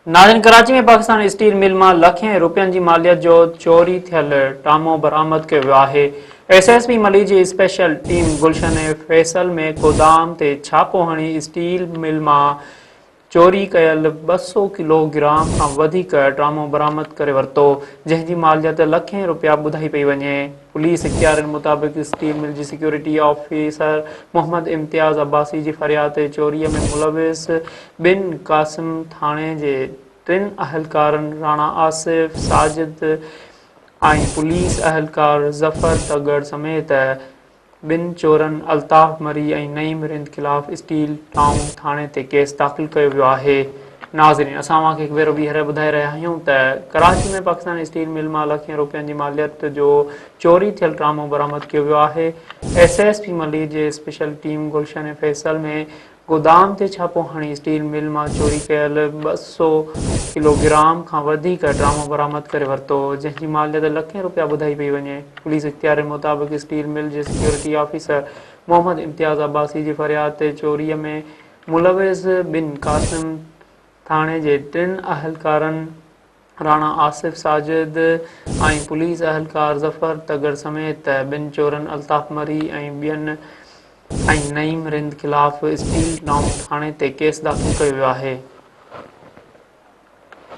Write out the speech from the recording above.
नाज़रीन, कराची में Pakistan steel mill मां लखें रुपयनि जी मालियत जो चोरी थियल टामो बरामद कयो वियो आहे। एसएसपी मली जी स्पेशल टीम गुलशन फैसल में गोदाम ते छापो हणी स्टील मिल मां चोरी कयल 200 किलोग्राम खां वधीक टामो बरामद करे वरितो, जंहिं जी मालियत लखें रुपया ॿुधाई पई वञे। पुलिस इख़्तियारनि मुताबिक़ स्टील मिल जी सिक्योरिटी ऑफिसर मोहम्मद इम्तियाज़ अब्बासी जी फरियाद ते चोरीअ में मुलविस बिन क़ासिम थाणे जे 3 अहलकारनि राणा आसिफ, साजिद ऐं पुलिस अहलकार ज़फ़र तगड़ समेत ॿिनि चोरनि अल्ताफ़ मरी ऐं नईम रिंद ख़िलाफ़ स्टील टाउन थाणे ते केस दाख़िल कयो वियो आहे। नाज़रीन, असां तव्हांखे हिकु भेरो ॿीहर ॿुधाए रहिया आहियूं त कराची में पाकिस्तान स्टील मिल मां लखें रुपयनि जी मालियत जो चोरी थियल टामो बरामद कयो वियो आहे। एसएसपी मली जे स्पेशल टीम गुलशन फैसल में गोदाम ते छापो हणी स्टील मिल मां चोरी कयल 200 किलोग्राम खां वधीक टामो बरामद करे वरितो, जंहिं जी मालियत लखें रुपया ॿुधाई पई वञे। पुलिस इख़्तियारनि मुताबिक़ स्टील मिल जे सिक्योरिटी ऑफिसर मोहम्मद इम्तियाज़ अब्बासी जी फरियाद ते चोरीअ में मुलविस बिन क़ासिम थाणे जे 3 अहलकारनि राणा आसिफ, साजिद ऐं पुलिस अहलकार ज़फ़र तगड़ समेत ॿिनि चोरनि अल्ताफ़ मरी ऐं नईम रिंद ख़िलाफ़ स्टील टाउन थाणे ते केस दाख़िल कयो वियो आहे।